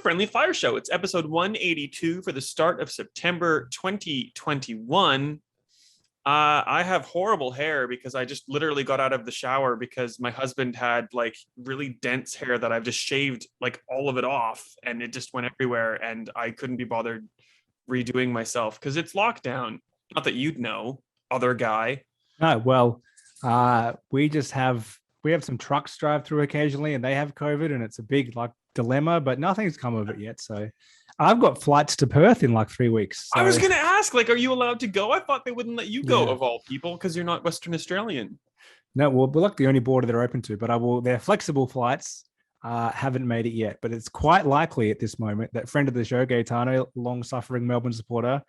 Friendly Fire Show. It's episode 182 for the start of September 2021. I have horrible hair because I just literally got out of the shower because my husband had like really dense hair that I've just shaved like all of it off and it just went everywhere and I couldn't be bothered redoing myself because it's lockdown. Not that you'd know, other guy. Oh, well, we have some trucks drive through occasionally and they have COVID and it's a big like dilemma, but nothing's come of it yet. So I've got flights to Perth in like 3 weeks. So. I was going to ask, like, are you allowed to go? I thought they wouldn't let you go, Yeah. of all people, because you're not Western Australian. No, well, we're like the only border they're open to, but they're flexible flights. Haven't made it yet, but it's quite likely at this moment that friend of the show, Gaetano, long-suffering Melbourne supporter,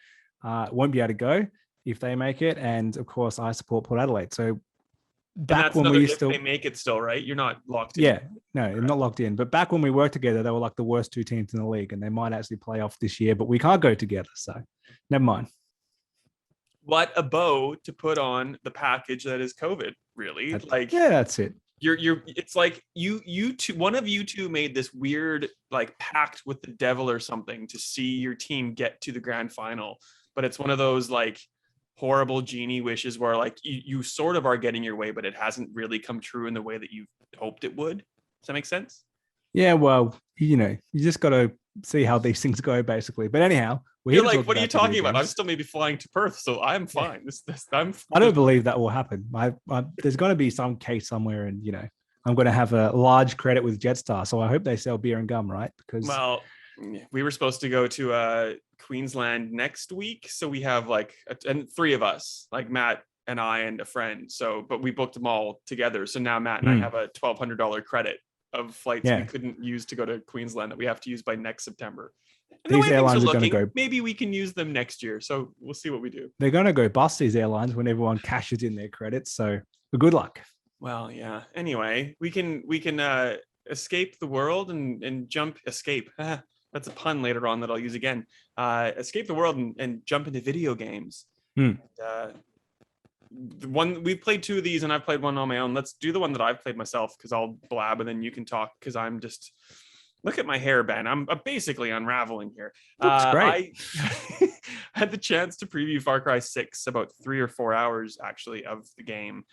won't be able to go if they make it. And of course, I support Port Adelaide. So back when we still they make it still, right? You're not locked in. Yeah, no, right. Not locked in. But back when we worked together, they were like the worst two teams in the league, and they might actually play off this year, but we can't go together. So never mind. What a bow to put on the package that is COVID, really. That's it. It's like you two, one of you two made this weird like pact with the devil or something to see your team get to the grand final. But it's one of those like horrible genie wishes where like you sort of are getting your way, but it hasn't really come true in the way that you hoped it would. Does that make sense? Yeah, well, you just got to see how these things go, basically. But anyhow, you're like, what are you talking about? I'm still maybe flying to Perth, so I'm fine. Yeah. I don't believe that will happen. There's going to be some case somewhere, and I'm going to have a large credit with Jetstar, so I hope they sell beer and gum, right? Because we were supposed to go to Queensland next week, so we have and three of us, like Matt and I and a friend. So, but we booked them all together. So now Matt and I have a $1,200 credit of flights we couldn't use to go to Queensland that we have to use by next September. And these airlines are going to go. Maybe we can use them next year. So we'll see what we do. They're going to go bust, these airlines, when everyone cashes in their credits. So good luck. Well, yeah. Anyway, we can escape the world and escape. That's a pun later on that I'll use again. Escape the world and jump into video games. The one we've played two of these, and I've played one on my own. Let's do the one that I've played myself because I'll blab and then you can talk because I'm just look at my hair, Ben. I'm basically unraveling here. Looks great. I had the chance to preview Far Cry 6 about 3 or 4 hours actually of the game.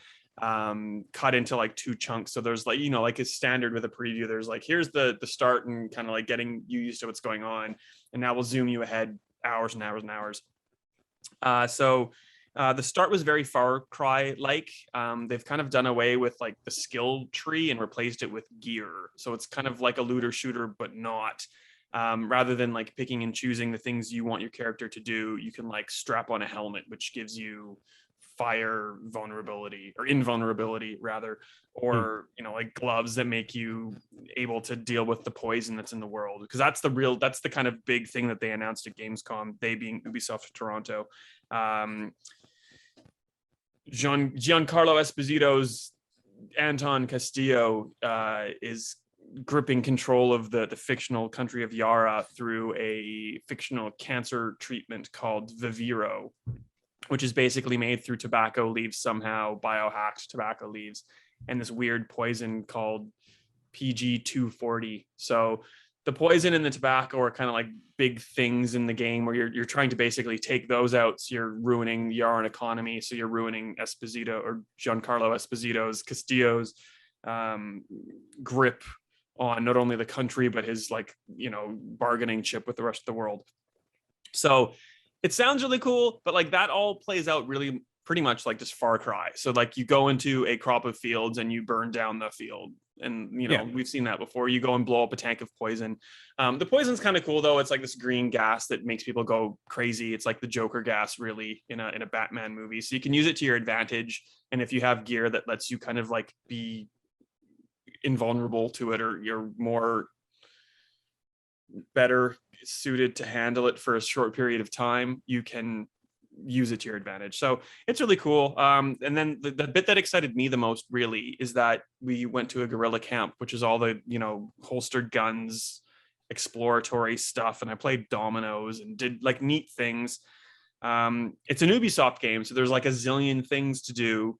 Cut into like two chunks. So there's like, like a standard with a preview, there's like, here's the start and kind of like getting you used to what's going on. And now we'll zoom you ahead hours and hours and hours. The start was very Far Cry like. They've kind of done away with like the skill tree and replaced it with gear. So it's kind of like a looter shooter, but not. Rather than like picking and choosing the things you want your character to do, you can like strap on a helmet, which gives you fire vulnerability or invulnerability rather, or like gloves that make you able to deal with the poison that's in the world, because that's the kind of big thing that they announced at Gamescom, they being Ubisoft Toronto. Giancarlo Esposito's Anton Castillo is gripping control of the fictional country of Yara through a fictional cancer treatment called Viviro, which is basically made through tobacco leaves, somehow biohacked tobacco leaves, and this weird poison called PG-240. So the poison and the tobacco are kind of like big things in the game where you're trying to basically take those out. So you're ruining the Yaran economy. So you're ruining Esposito or Giancarlo Esposito's Castillo's grip on not only the country, but his bargaining chip with the rest of the world. So it sounds really cool, but like that all plays out really pretty much like just Far Cry. So like you go into a crop of fields and you burn down the field. And, we've seen that before. You go and blow up a tank of poison. The poison's kind of cool, though. It's like this green gas that makes people go crazy. It's like the Joker gas, really, in a Batman movie. So you can use it to your advantage. And if you have gear that lets you kind of like be invulnerable to it, or you're more better suited to handle it for a short period of time, you can use it to your advantage. So it's really cool. And then the bit that excited me the most really is that we went to a guerrilla camp, which is all the holstered guns, exploratory stuff, and I played dominoes and did like neat things. It's an Ubisoft game, so there's like a zillion things to do,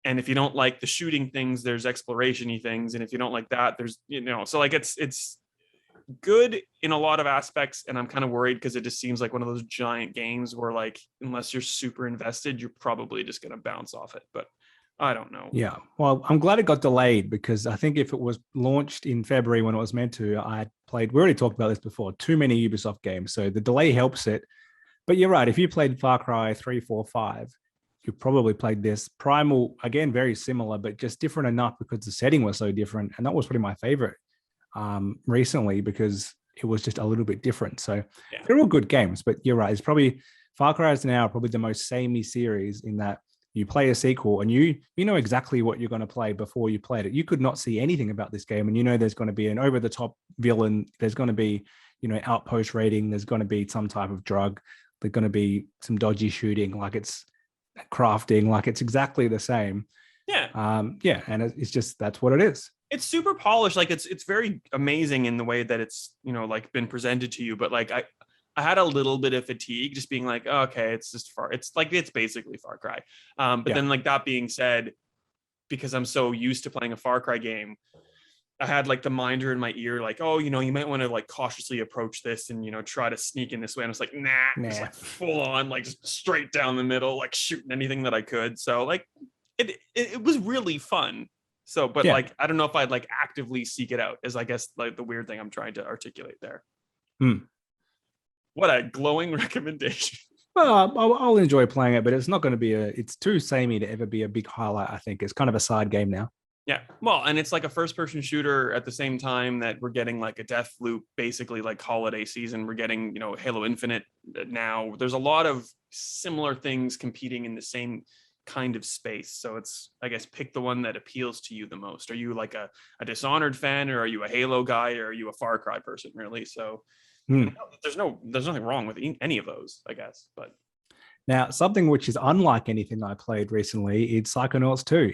and if you don't like the shooting things, there's exploration-y things, and if you don't like that, there's so like it's good in a lot of aspects, and I'm kind of worried because it just seems like one of those giant games where like unless you're super invested, you're probably just going to bounce off it. But I don't know. Yeah. Well, I'm glad it got delayed because I think if it was launched in February when it was meant to, we already talked about this before, too many Ubisoft games. So the delay helps it. But you're right. If you played Far Cry 3, 4, 5, you probably played this. Primal, again, very similar, but just different enough because the setting was so different. And that was probably my favorite recently because it was just a little bit different. So they're all good games, but you're right. It's probably Far Cry is now probably the most samey series in that you play a sequel and you know exactly what you're going to play before you played it. You could not see anything about this game, and you know there's going to be an over-the-top villain. There's going to be, outpost raiding. There's going to be some type of drug. There's going to be some dodgy shooting, like it's crafting, like it's exactly the same. Yeah. And it's just that's what it is. It's super polished. Like it's very amazing in the way that it's like been presented to you. But like I had a little bit of fatigue just being like, oh, okay, it's basically Far Cry. But then like that being said, because I'm so used to playing a Far Cry game, I had like the minder in my ear, like, oh, you might want to like cautiously approach this and, try to sneak in this way. And it's like, nah. Just like full on, like just straight down the middle, like shooting anything that I could. So like it was really fun. So, but like, I don't know if I'd like actively seek it out is I guess like the weird thing I'm trying to articulate there. What a glowing recommendation. Well, I'll enjoy playing it, but it's not going to be it's too samey to ever be a big highlight. I think it's kind of a side game now. Yeah. Well, and it's like a first person shooter at the same time that we're getting like a death loop, basically like holiday season. We're getting, Halo Infinite now. There's a lot of similar things competing in the same kind of space. So it's, I guess, pick the one that appeals to you the most. Are you like a Dishonored fan, or are you a Halo guy, or are you a Far Cry person, really? So there's nothing wrong with any of those, I guess. But now something which is unlike anything I played recently, it's Psychonauts 2.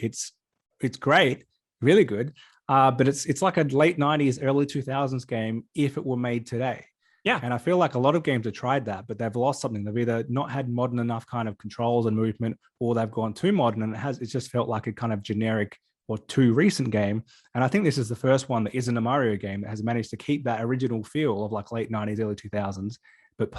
It's great, really good, but it's like a late 90s, early 2000s game if it were made today. Yeah. And I feel like a lot of games have tried that, but they've lost something. They've either not had modern enough kind of controls and movement, or they've gone too modern, and it's just felt like a kind of generic or too recent game. And I think this is the first one that isn't a Mario game that has managed to keep that original feel of like late 90s, early 2000s, but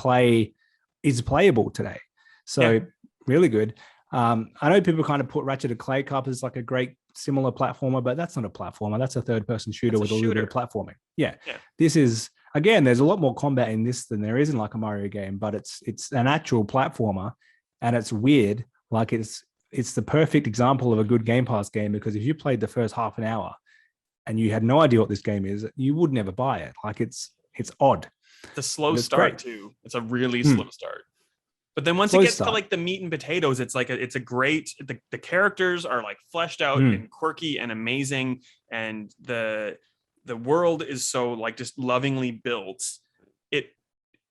is playable today. So really good. I know people kind of put Ratchet & Clank up as like a great similar platformer, but that's not a platformer. That's a third-person shooter with a little bit of platforming. Yeah. This is, again, there's a lot more combat in this than there is in like a Mario game, but it's an actual platformer, and it's weird. Like it's the perfect example of a good Game Pass game, because if you played the first half an hour and you had no idea what this game is, you would never buy it. Like it's odd. It's a slow start too. It's a really slow start. But then once it gets to like the meat and potatoes, it's like it's a great, the characters are like fleshed out and quirky and amazing. And the world is so like just lovingly built. It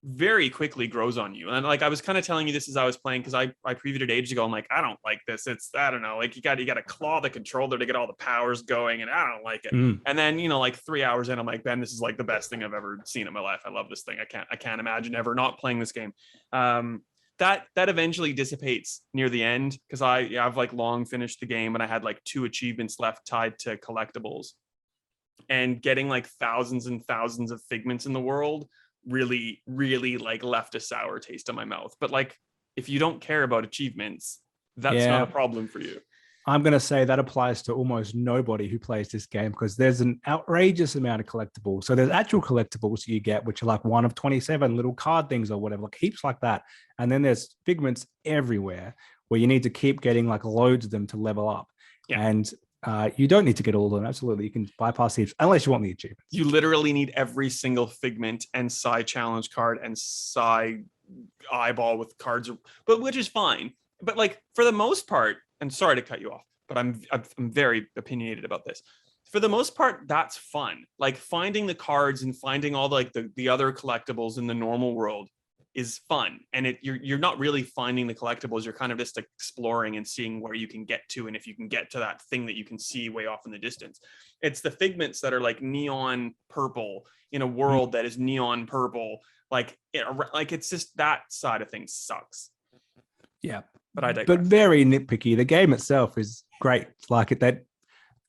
very quickly grows on you. And like I was kind of telling you this as I was playing, because I previewed it ages ago. I'm like, I don't like this. I don't know, like you got to claw the controller to get all the powers going, and I don't like it. And then like 3 hours in, I'm like, Ben, this is like the best thing I've ever seen in my life. I love this thing. I can't imagine ever not playing this game. That eventually dissipates near the end, because I've like long finished the game, and I had like 2 achievements left tied to collectibles, and getting like thousands and thousands of figments in the world really, really like left a sour taste in my mouth. But like, if you don't care about achievements, that's not a problem for you. I'm going to say that applies to almost nobody who plays this game, because there's an outrageous amount of collectibles. So there's actual collectibles you get, which are like 1 of 27 little card things or whatever, like heaps like that. And then there's figments everywhere where you need to keep getting like loads of them to level up. And you don't need to get all of them. Absolutely. You can bypass these unless you want the achievements. You literally need every single figment and Psy challenge card and Psy eyeball with cards, but which is fine. But like for the most part, and sorry to cut you off, but I'm very opinionated about this. For the most part, that's fun. Like finding the cards and finding all like the other collectibles in the normal world is fun. And you're not really finding the collectibles. You're kind of just exploring and seeing where you can get to, and if you can get to that thing that you can see way off in the distance. It's the figments that are like neon purple in a world that is neon purple. Like it's just that side of things sucks. Yeah. But I digress. But very nitpicky. The game itself is great. Like that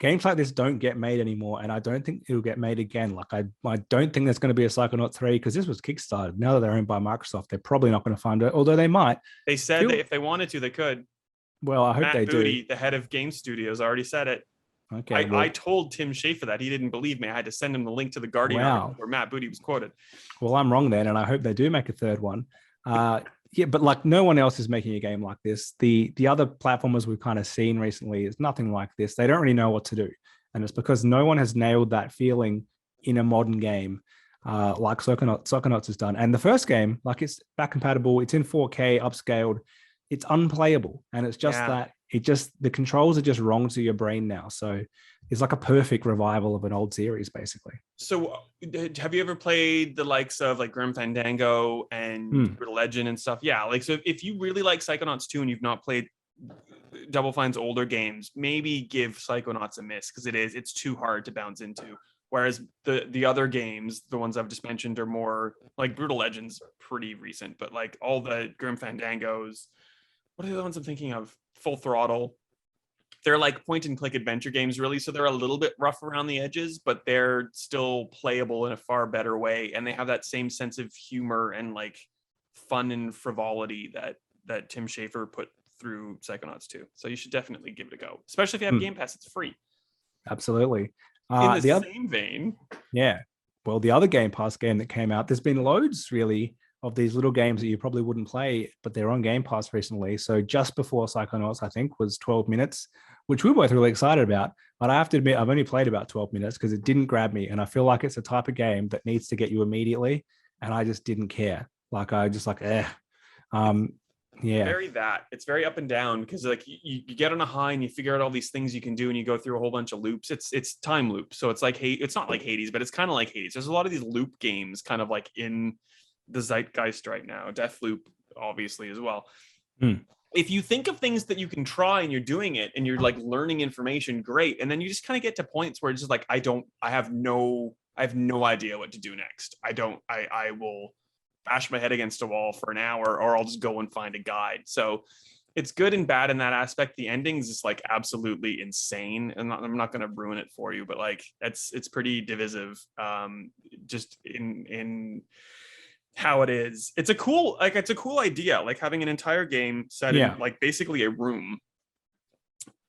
games like this don't get made anymore, and I don't think it'll get made again. Like I don't think there's going to be a Psychonauts 3 because this was kickstarted. Now that they're owned by Microsoft, they're probably not going to fund it, although they might. They said that if they wanted to, they could. Well, I hope Matt they Booty, do. the head of Game Studios, already said it. Okay, I told Tim Schafer that. He didn't believe me. I had to send him the link to the Guardian article where Matt Booty was quoted. Well, I'm wrong then, and I hope they do make a third one. Yeah, but like no one else is making a game like this. The other platformers we've kind of seen recently is nothing like this. They don't really know what to do. And it's because no one has nailed that feeling in a modern game like Psychonauts has done. And the first game, like it's back compatible, it's in 4K, upscaled, it's unplayable. And it's just that the controls are just wrong to your brain now. So it's like a perfect revival of an old series, basically. So have you ever played the likes of like Grim Fandango and Brutal Legend and stuff? Yeah, like so if you really like Psychonauts 2 and you've not played Double Fine's older games, maybe give Psychonauts a miss because it's too hard to bounce into. Whereas the other games, the ones I've just mentioned, are more like Brutal Legends, pretty recent, but like all the Grim Fandangos, what are the ones I'm thinking of? Full Throttle. They're like point and click adventure games, really. So they're a little bit rough around the edges, but they're still playable in a far better way. And they have that same sense of humor and like fun and frivolity that Tim Schafer put through Psychonauts 2. So you should definitely give it a go, especially if you have Game Pass. It's free. Absolutely. In the same vein. Yeah. Well, the other Game Pass game that came out, there's been loads really of these little games that you probably wouldn't play, but they're on Game Pass recently. So just before Psychonauts, I think, was 12 minutes, which we were both really excited about. But I have to admit, I've only played about 12 minutes because it didn't grab me. And I feel like it's a type of game that needs to get you immediately. And I just didn't care. Like, I just like, yeah. It's very up and down because like you get on a high and you figure out all these things you can do and you go through a whole bunch of loops. It's time loop. So it's like, it's not like Hades, but it's kind of like Hades. There's a lot of these loop games kind of like in the zeitgeist right now. Deathloop obviously as well. If you think of things that you can try and you're doing it and you're like learning information, great. And then you just kind of get to points where it's just like, I have no idea what to do next. I will bash my head against a wall for an hour, or I'll just go and find a guide. So it's good and bad in that aspect. The ending's just like absolutely insane, and I'm not going to ruin it for you, but like it's pretty divisive. Just in how it is. It's a cool idea, like having an entire game set in like basically a room.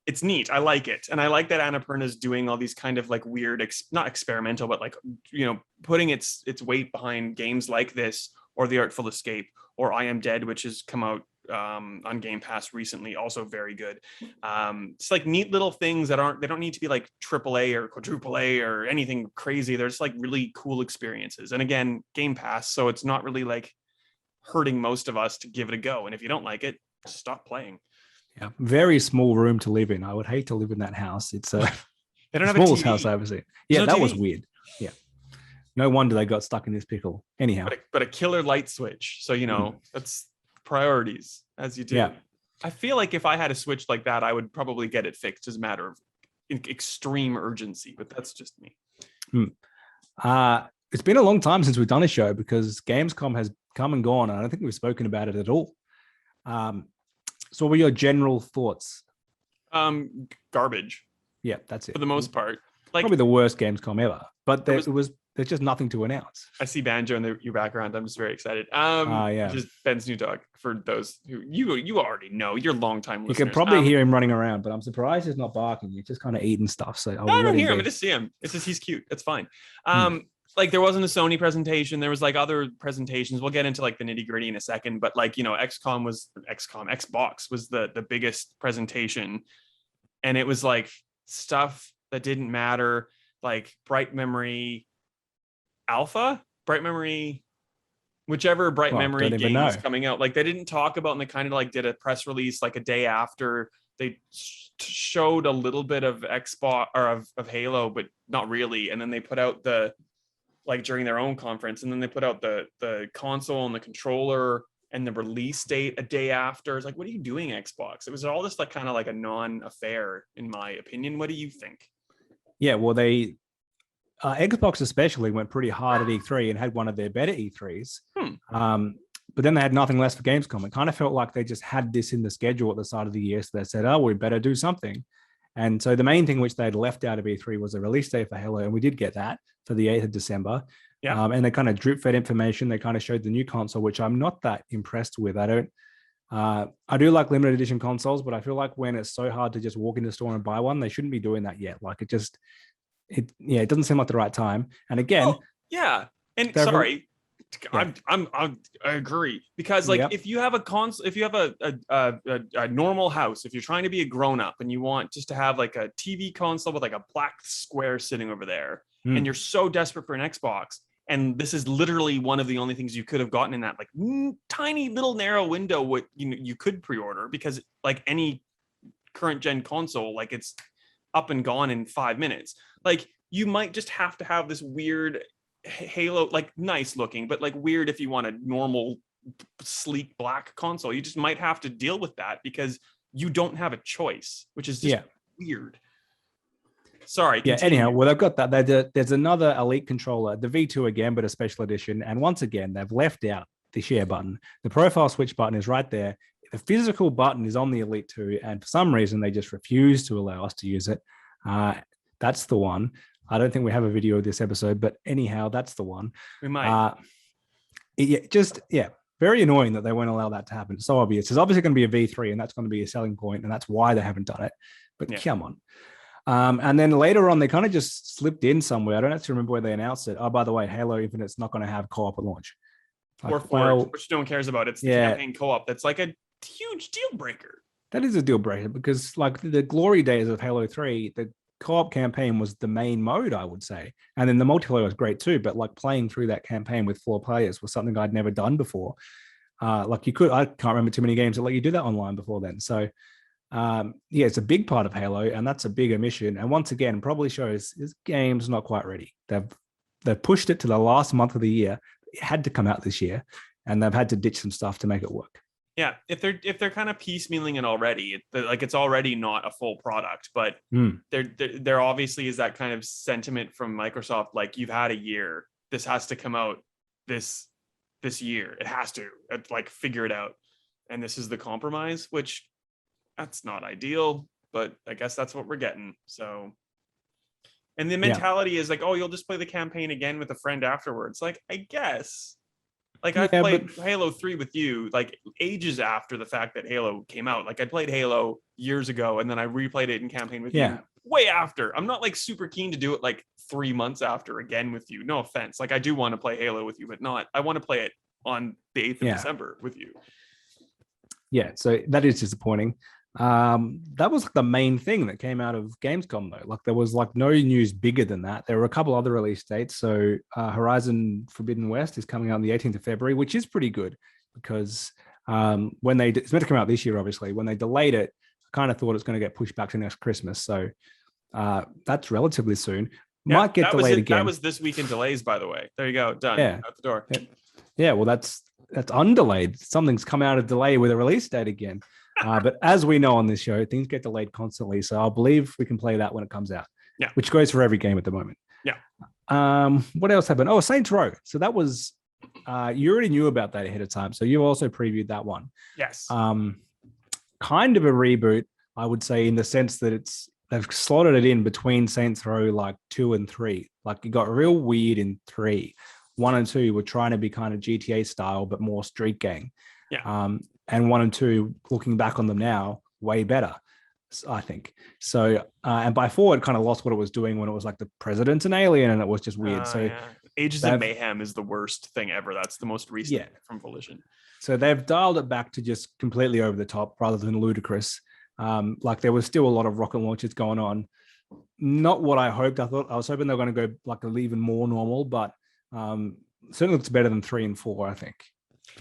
It's neat. I like it. And I like that Annapurna's doing all these kind of like weird, not experimental, but like, putting its weight behind games like this, or The Artful Escape, or I Am Dead, which has come out on Game Pass recently, also very good. It's like neat little things they don't need to be like AAA or quadruple A or anything crazy. They're just like really cool experiences. And again, Game Pass, so it's not really like hurting most of us to give it a go. And if you don't like it, stop playing. Yeah, very small room to live in. I would hate to live in that house. It's they don't have smallest a TV. house I ever seen. Yeah, that was weird. Yeah, no wonder they got stuck in this pickle. Anyhow, but a killer light switch. So that's priorities as you do. Yeah. I feel like if I had a switch like that, I would probably get it fixed as a matter of extreme urgency. But that's just me. It's been a long time since we've done a show because Gamescom has come and gone, and I don't think we've spoken about it at all. So what were your general thoughts? Garbage. Yeah, that's it. For the most part. Like probably the worst Gamescom ever. But there's just nothing to announce. I see Banjo in your background. I'm just very excited. Yeah. Just Ben's new dog. For those who you already know, you're longtime listeners. You can probably hear him running around, but I'm surprised he's not barking. He's just kind of eating stuff. So I don't hear him. I just see him. It's just he's cute. That's fine. Like there wasn't a Sony presentation. There was like other presentations. We'll get into like the nitty gritty in a second, but like, Xbox was the biggest presentation. And it was like stuff that didn't matter, like Bright Memory Alpha, whichever Bright Memory game is coming out. Like they didn't talk about, and they kind of like did a press release like a day after. They showed a little bit of Xbox or of Halo, but not really. And then they put out during their own conference, and then they put out the console and the controller and the release date a day after. It's like, what are you doing, Xbox? It was all just like kind of like a non-affair, in my opinion. What do you think? Yeah, well, Xbox especially went pretty hard at E3 and had one of their better E3s. But then they had nothing less for Gamescom. It kind of felt like they just had this in the schedule at the start of the year. So they said, oh, we better do something. And so the main thing which they'd left out of E3 was a release date for Halo, and we did get that for the 8th of December. Yeah. And they kind of drip fed information. They kind of showed the new console, which I'm not that impressed with. I do like limited edition consoles, but I feel like when it's so hard to just walk into the store and buy one, they shouldn't be doing that yet. Like it doesn't seem like the right time. And again, yeah. And they're- sorry, Yeah. I agree, because like Yep. if you have a console, if you have a normal house, if you're trying to be a grown up and you want just to have like a TV console with like a black square sitting over there, and you're so desperate for an Xbox, and this is literally one of the only things you could have gotten in that like tiny little narrow window what you could pre-order, because like any current gen console, like it's up and gone in 5 minutes. Like you might just have to have this weird Halo, like nice looking, but like weird if you want a normal sleek black console. You just might have to deal with that because you don't have a choice, which is just weird. Sorry. Yeah. Continue. Anyhow, well, they've got that. There's another Elite controller, the V2 again, but a special edition. And once again, they've left out the share button. The profile switch button is right there. The physical button is on the Elite 2, and for some reason, they just refuse to allow us to use it. That's the one. I don't think we have a video of this episode, but anyhow, that's the one. We might. Very annoying that they won't allow that to happen. It's so obvious. It's obviously going to be a V3, and that's going to be a selling point, and that's why they haven't done it. But come on. And then later on, they kind of just slipped in somewhere. I don't actually remember where they announced it. Oh, by the way, Halo Infinite's not going to have co-op at launch. Which no one cares about. It's the campaign co-op. That's like a huge deal breaker. That is a deal breaker because like the glory days of Halo 3, the co-op campaign was the main mode, I would say. And then the multiplayer was great too. But like playing through that campaign with 4 players was something I'd never done before. I can't remember too many games that let you do that online before then. So it's a big part of Halo, and that's a big omission. And once again, probably shows this game's not quite ready. They've pushed it to the last month of the year. It had to come out this year, and they've had to ditch some stuff to make it work. Yeah, if they're kind of piecemealing it already, it's already not a full product. But there obviously is that kind of sentiment from Microsoft, like you've had a year. This has to come out this year. It has to figure it out, and this is the compromise, which. That's not ideal, but I guess that's what we're getting. So, and the mentality is like, oh, you'll just play the campaign again with a friend afterwards. Like, I guess, like I played Halo 3 with you, like ages after the fact that Halo came out. Like I played Halo years ago, and then I replayed it in campaign with you way after. I'm not like super keen to do it like 3 months after again with you. No offense. Like I do want to play Halo with you, but I want to play it on the 8th of December with you. Yeah, so that is disappointing. That was the main thing that came out of Gamescom though. Like there was like no news bigger than that. There were a couple other release dates. So Horizon Forbidden West is coming out on the 18th of February, which is pretty good because it's meant to come out this year, obviously. When they delayed it, I kind of thought it's going to get pushed back to next Christmas. So that's relatively soon. Might get delayed again. That was this week in delays, by the way. There you go. Done. Out the door. Yeah. Well, that's undelayed. Something's come out of delay with a release date again. But as we know on this show, things get delayed constantly. So I'll believe we can play that when it comes out. Yeah. Which goes for every game at the moment. Yeah. What else happened? Oh, Saints Row. So that was, you already knew about that ahead of time. So you also previewed that one. Yes. Kind of a reboot, I would say, in the sense that they've slotted it in between Saints Row like 2 and 3. Like it got real weird in 3. 1 and 2 were trying to be kind of GTA style, but more street gang. Yeah. And 1 and 2, looking back on them now, way better, I think. So, and by 4, it kind of lost what it was doing when it was like the president's an alien, and it was just weird. Ages of Mayhem is the worst thing ever. That's the most recent from Volition. So they've dialed it back to just completely over the top rather than ludicrous. Like there was still a lot of rocket launches going on. Not what I hoped. I was hoping they were going to go like even more normal, but certainly looks better than 3 and 4, I think.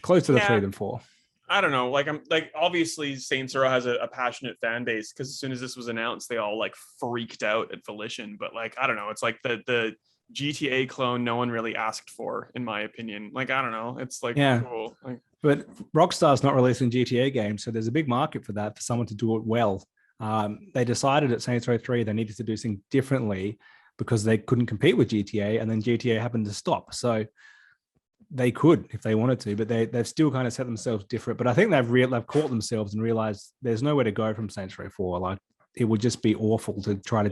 Close to the 3 than 4. I don't know. Like I'm like obviously Saints Row has a passionate fan base because as soon as this was announced, they all like freaked out at Volition. But like I don't know, it's like the GTA clone no one really asked for, in my opinion. Like I don't know, it's like cool. Like, but Rockstar's not releasing GTA games, so there's a big market for that for someone to do it well. They decided at Saints Row 3 they needed to do things differently because they couldn't compete with GTA, and then GTA happened to stop. So they could if they wanted to, but they've still kind of set themselves different. But I think they've caught themselves and realized there's nowhere to go from Saints Row 4. Like it would just be awful to try to.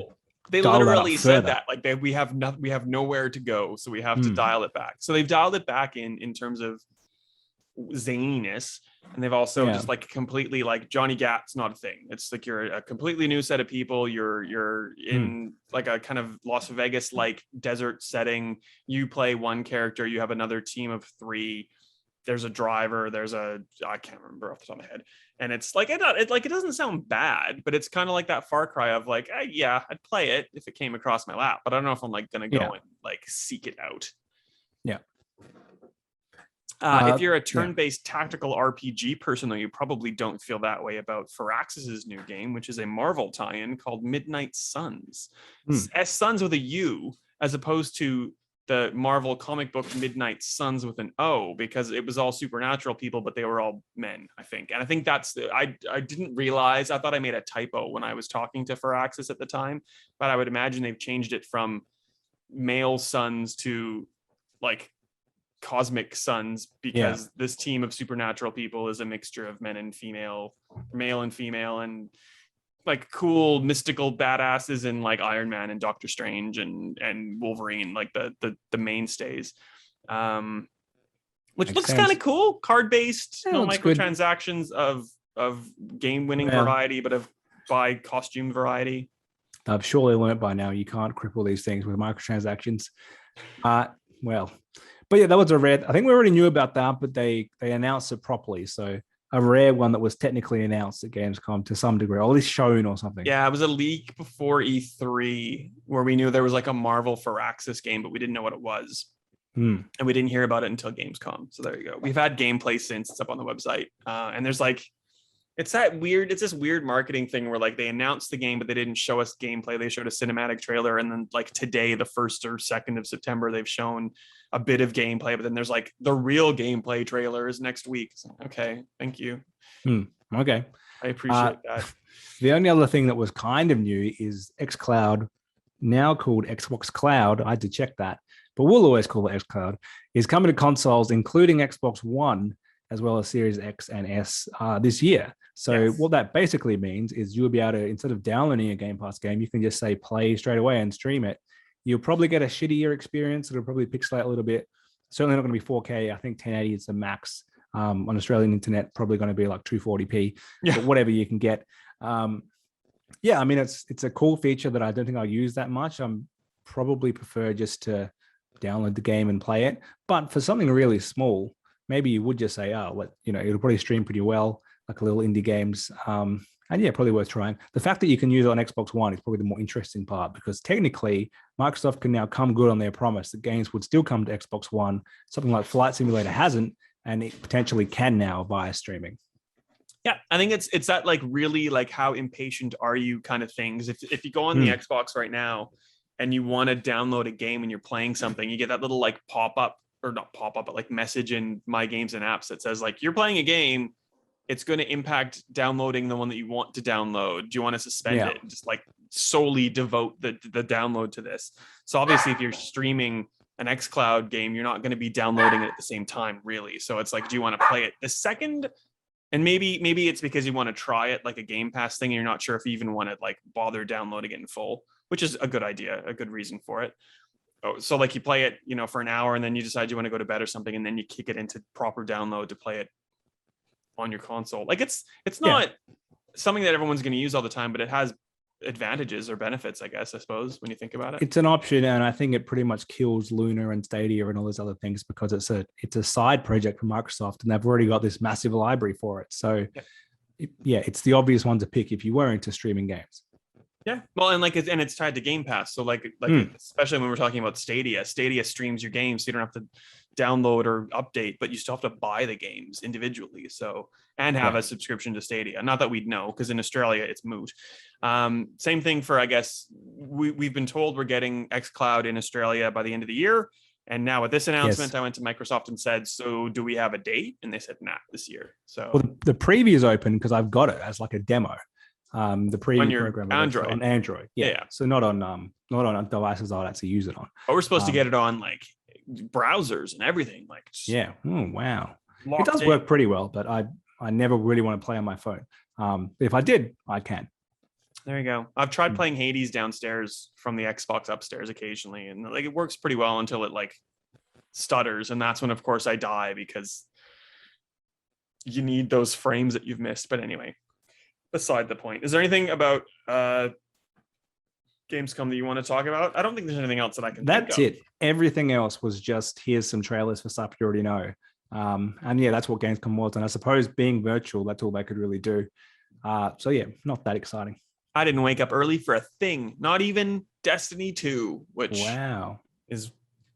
They dial that up literally said further. that, like we have nowhere to go, so we have to dial it back. So they've dialed it back in terms of zaniness, and they've also just like completely like Johnny Gat's not a thing. It's like you're a completely new set of people. You're in like a kind of Las Vegas like desert setting. You play one character, you have another team of 3. There's a driver, I can't remember off the top of my head, and it's like it doesn't sound bad, but it's kind of like that Far Cry of like, yeah, I'd play it if it came across my lap, but I don't know if I'm like gonna go and like seek it out. If you're a turn-based tactical RPG person, though, you probably don't feel that way about Firaxis' new game, which is a Marvel tie-in called Midnight Suns. Suns with a U, as opposed to the Marvel comic book Midnight Suns with an O, because it was all supernatural people, but they were all men, I think. And I think that's I didn't realize, I thought I made a typo when I was talking to Firaxis at the time, but I would imagine they've changed it from male sons to like cosmic sons, because this team of supernatural people is a mixture of men and female, male and female, and like cool mystical badasses in like Iron Man and Doctor Strange and Wolverine, like the mainstays, which looks kind of cool. Card based, no microtransactions of game winning variety, but of by costume variety. I've surely learned by now you can't cripple these things with microtransactions. But yeah, that was a rare. I think we already knew about that, but they announced it properly. So a rare one that was technically announced at Gamescom to some degree, or at least shown or something. Yeah, it was a leak before E3 where we knew there was like a Marvel Firaxis game, but we didn't know what it was. And we didn't hear about it until Gamescom. So there you go. We've had gameplay since. It's up on the website. And there's like, it's this weird marketing thing where like they announced the game, but they didn't show us gameplay. They showed a cinematic trailer. And then like today, the 1st or 2nd of September, they've shown a bit of gameplay, but then there's like the real gameplay trailer is next week. So, okay. Thank you. Okay. I appreciate that. The only other thing that was kind of new is Xcloud, now called Xbox Cloud. I had to check that, but we'll always call it Xcloud, is coming to consoles, including Xbox One, as well as Series X and S this year. So what that basically means is you'll be able to, instead of downloading a Game Pass game, you can just say play straight away and stream it. You'll probably get a shittier experience. It'll probably pixelate a little bit. Certainly not going to be 4K. I think 1080 is the max. On Australian internet, probably going to be like 240p, but whatever you can get. I mean, it's a cool feature that I don't think I'll use that much. I'm probably prefer just to download the game and play it. But for something really small, maybe you would just say, it'll probably stream pretty well, like a little indie games. And yeah, probably worth trying. The fact that you can use it on Xbox One is probably the more interesting part, because technically Microsoft can now come good on their promise that games would still come to Xbox One. Something like Flight Simulator hasn't, and it potentially can now via streaming. Yeah, I think it's that like really like how impatient are you kind of things. If you go on the Xbox right now and you want to download a game and you're playing something, you get that little like pop-up, or not pop-up, but like message in My Games and Apps that says like, you're playing a game, it's going to impact downloading the one that you want to download. Do you want to suspend it and just like solely devote the download to this? So obviously if you're streaming an Xcloud game, you're not going to be downloading it at the same time, really. So it's like, do you want to play it the second? And maybe it's because you want to try it like a Game Pass thing, and you're not sure if you even want to like bother downloading it in full, which is a good idea, a good reason for it. So like you play it, for an hour, and then you decide you want to go to bed or something, and then you kick it into proper download to play it on your console. Like it's not something that everyone's going to use all the time, but it has advantages or benefits, I suppose, when you think about it. It's an option, and I think it pretty much kills Luna and Stadia and all those other things, because it's a side project for Microsoft, and they've already got this massive library for it. So it's the obvious one to pick if you were into streaming games. Yeah, well, and it's tied to Game Pass, so especially when we're talking about Stadia streams your games, so you don't have to download or update, but you still have to buy the games individually. So, and have a subscription to Stadia. Not that we'd know, because in Australia it's moot. Same thing for, I guess, we've been told we're getting Xcloud in Australia by the end of the year. And now with this announcement, I went to Microsoft and said, so do we have a date? And they said, nah, this year. So the preview is open because I've got it as like a demo. The preview program on Android. Yeah. So not on devices I'll actually use it on. But we're supposed to get it on like browsers and everything. Oh, wow. It does work pretty well, but I never really want to play on my phone. If I did, I can. There you go. I've tried playing Hades downstairs from the Xbox upstairs occasionally, and like it works pretty well until it like stutters, and that's when, of course, I die because you need those frames that you've missed. But anyway, beside the point. Is there anything about Gamescom that you want to talk about? I don't think there's anything else that I can That's think of. it. Everything else was just here's some trailers for stuff you already know. And yeah, that's what Gamescom was. And I suppose being virtual, that's all they could really do. So yeah, not that exciting. I didn't wake up early for a thing, not even Destiny 2, which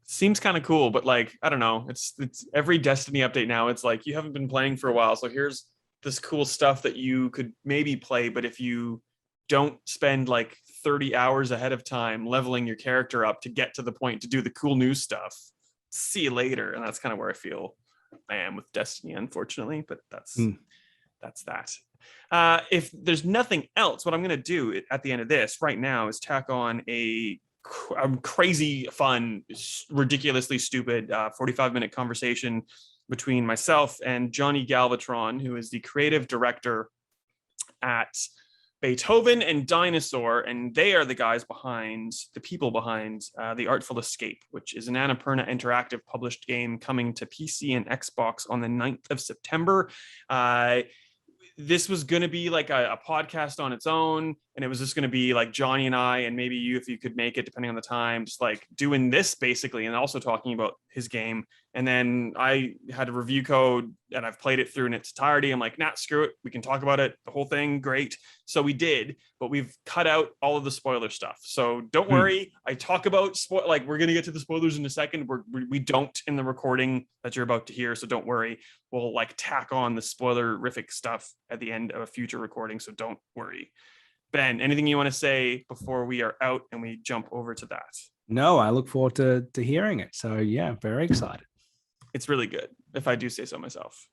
seems kind of cool, but like, I don't know. It's every Destiny update now. It's like, you haven't been playing for a while, so here's this cool stuff that you could maybe play, but if you don't spend like 30 hours ahead of time leveling your character up to get to the point to do the cool new stuff, see you later. And that's kind of where I feel I am with Destiny, unfortunately, but that's that. If there's nothing else, what I'm going to do at the end of this right now is tack on a crazy fun, ridiculously stupid 45-minute conversation between myself and Johnny Galvatron, who is the creative director at Beethoven and Dinosaur, and they are the people behind The Artful Escape, which is an Annapurna Interactive published game coming to PC and Xbox on the 9th of September. This was going to be like a podcast on its own, and it was just going to be like Johnny and I, and maybe you, if you could make it, depending on the time, just like doing this basically, and also talking about his game. And then I had a review code and I've played it through in its entirety. I'm like, nah, screw it. We can talk about it. The whole thing. Great. So we did, but we've cut out all of the spoiler stuff. So don't worry. I talk about like, we're going to get to the spoilers in a second. We don't in the recording that you're about to hear. So don't worry. We'll like tack on the spoilerific stuff at the end of a future recording. So don't worry. Ben, anything you want to say before we are out and we jump over to that? No, I look forward to hearing it. So yeah, very excited. It's really good, if I do say so myself.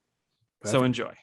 Perfect. So enjoy.